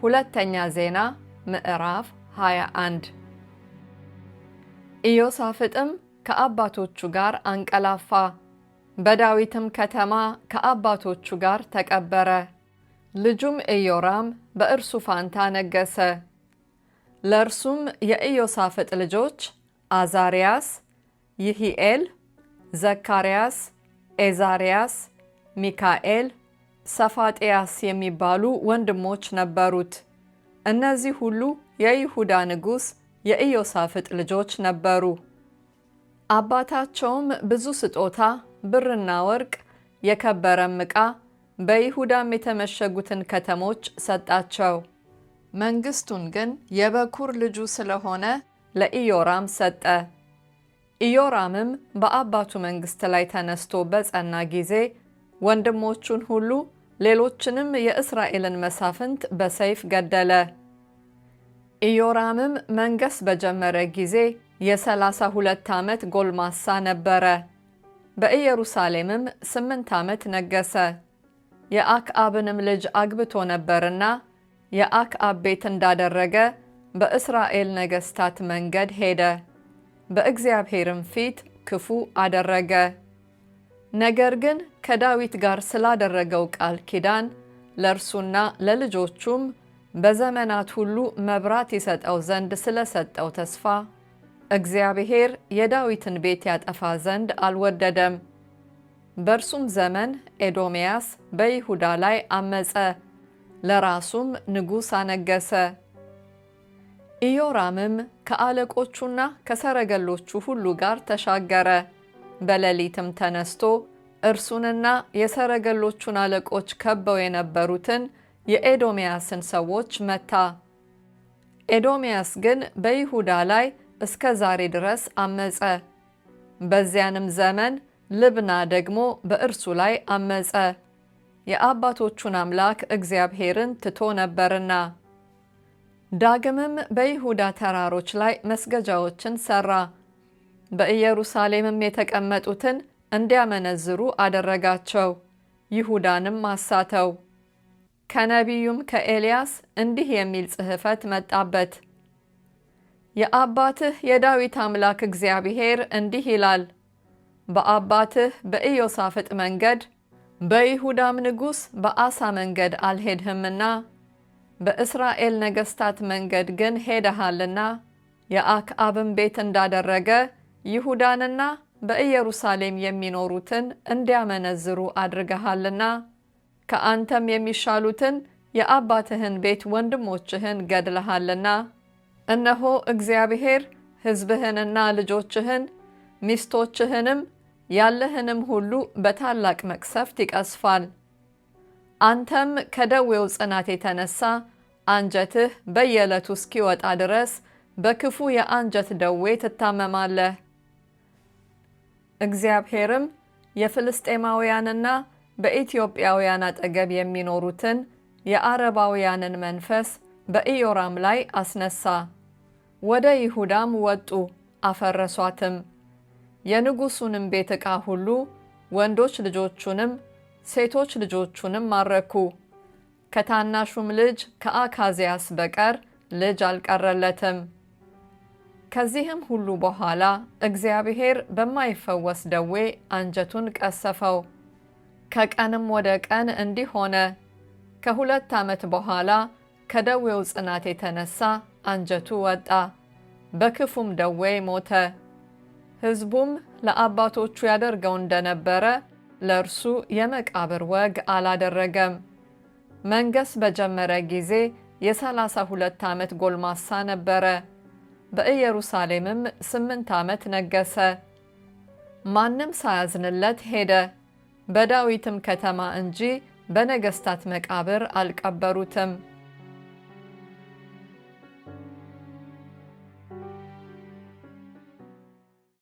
ሁለተኛ ዜና ምዕራፍ 21 ኢዮሳፍጥም ከአባቶቹ ጋር አንቀላፋ፣ በዳዊትም ከተማ ከአባቶቹ ጋር ተቀበረ። ልጁም ኢዮራም በእርሱ ፋንታ ነገሰ። ለእርሱም የኢዮሳፍጥ ልጆች አዛርያስ፣ ይሂኤል፣ ዘካርያስ፣ ኤዛርያስ፣ ሚካኤል፣ ሰፋጥያስ የሚባሉ ወንድሞች ነበሩት። እነዚህ ሁሉ የይሁዳ ንጉሥ የኢዮሳፍጥ ልጆች ነበሩ። አባታቸውም ብዙ ስጦታ፣ ብርና ወርቅ፣ የከበረም ዕቃ፣ በይሁዳም የተመሸጉትን ከተሞች ሰጣቸው። መንግስቱን ግን የበኩር ልጁ ስለሆነ ለኢዮራም ሰጠ። ኢዮራምም በአባቱ መንግስት ላይ ተነስቶ በጸና ጊዜ ወንድሞቹን ሁሉ ሌሎችንም የእስራኤልን መሳፍንት በሰይፍ ገደለ። ኢዮራምም መንገስ በጀመረ ጊዜ የ32 ዓመት ጎልማሳ ነበረ። በኢየሩሳሌምም 8 ዓመት ነገሰ። የአክዓብንም ልጅ አግብቶ ነበርና የአክዓብ ቤት እንዳደረገ በእስራኤል ነገስታት መንገድ ሄደ፣ በእግዚአብሔርም ፊት ክፉ አደረገ። ነገር ግን ከዳዊት ጋር ስላደረገው ቃል ኪዳን ለእርሱና ለልጆቹም በዘመናት ሁሉ መብራት ይሰጠው ዘንድ ስለሰጠው ተስፋ እግዚአብሔር የዳዊትን ቤት ያጠፋ ዘንድ አልወደደም። በእርሱም ዘመን ኤዶምያስ በይሁዳ ላይ አመፀ፣ ለራሱም ንጉሥ አነገሰ። ኢዮራምም ከአለቆቹና ከሰረገሎቹ ሁሉ ጋር ተሻገረ። በሌሊትም ተነስቶ እርሱንና የሰረገሎቹን አለቆች ከበው የነበሩትን የኤዶምያስን ሰዎች መታ። ኤዶምያስ ግን በይሁዳ ላይ እስከ ዛሬ ድረስ አመፀ። በዚያንም ዘመን ልብና ደግሞ በእርሱ ላይ አመፀ፣ የአባቶቹን አምላክ እግዚአብሔርን ትቶ ነበርና። ዳግምም በይሁዳ ተራሮች ላይ መስገጃዎችን ሠራ፣ በኢየሩሳሌምም የተቀመጡትን እንዲያመነዝሩ አደረጋቸው፣ ይሁዳንም አሳተው። ከነቢዩም ከኤልያስ እንዲህ የሚል ጽሕፈት መጣበት። የአባትህ የዳዊት አምላክ እግዚአብሔር እንዲህ ይላል፣ በአባትህ በኢዮሳፍጥ መንገድ በይሁዳም ንጉሥ በአሳ መንገድ አልሄድህምና በእስራኤል ነገሥታት መንገድ ግን ሄደሃልና የአክዓብም ቤት እንዳደረገ ይሁዳንና በኢየሩሳሌም የሚኖሩትን እንዲያመነዝሩ አድርገሃልና ከአንተም የሚሻሉትን የአባትህን ቤት ወንድሞችህን ገድለሃልና እነሆ እግዚአብሔር ሕዝብህንና ልጆችህን ሚስቶችህንም ያለህንም ሁሉ በታላቅ መቅሰፍት ይቀስፋል። አንተም ከደዌው ጽናት የተነሳ አንጀትህ በየዕለቱ እስኪወጣ ድረስ በክፉ የአንጀት ደዌ ትታመማለህ። እግዚአብሔርም የፍልስጤማውያንና በኢትዮጵያውያን አጠገብ የሚኖሩትን የአረባውያንን መንፈስ በኢዮራም ላይ አስነሳ። ወደ ይሁዳም ወጡ፣ አፈረሷትም። የንጉሡንም ቤት ዕቃ ሁሉ ወንዶች ልጆቹንም ሴቶች ልጆቹንም ማረኩ። ከታናሹም ልጅ ከአካዝያስ በቀር ልጅ አልቀረለትም። ከዚህም ሁሉ በኋላ እግዚአብሔር በማይፈወስ ደዌ አንጀቱን ቀሰፈው። ከቀንም ወደ ቀን እንዲህ ሆነ። ከ2 ዓመት በኋላ ከደዌው ጽናት የተነሳ አንጀቱ ወጣ፣ በክፉም ደዌ ሞተ። ሕዝቡም ለአባቶቹ ያደርገው እንደነበረ ለእርሱ የመቃብር ወግ አላደረገም። መንገስ በጀመረ ጊዜ የ32 ዓመት ጎልማሳ ነበረ። በኢየሩሳሌምም 8 ዓመት ነገሰ። ማንም ሳያዝንለት ሄደ፣ በዳዊትም ከተማ እንጂ በነገሥታት መቃብር አልቀበሩትም።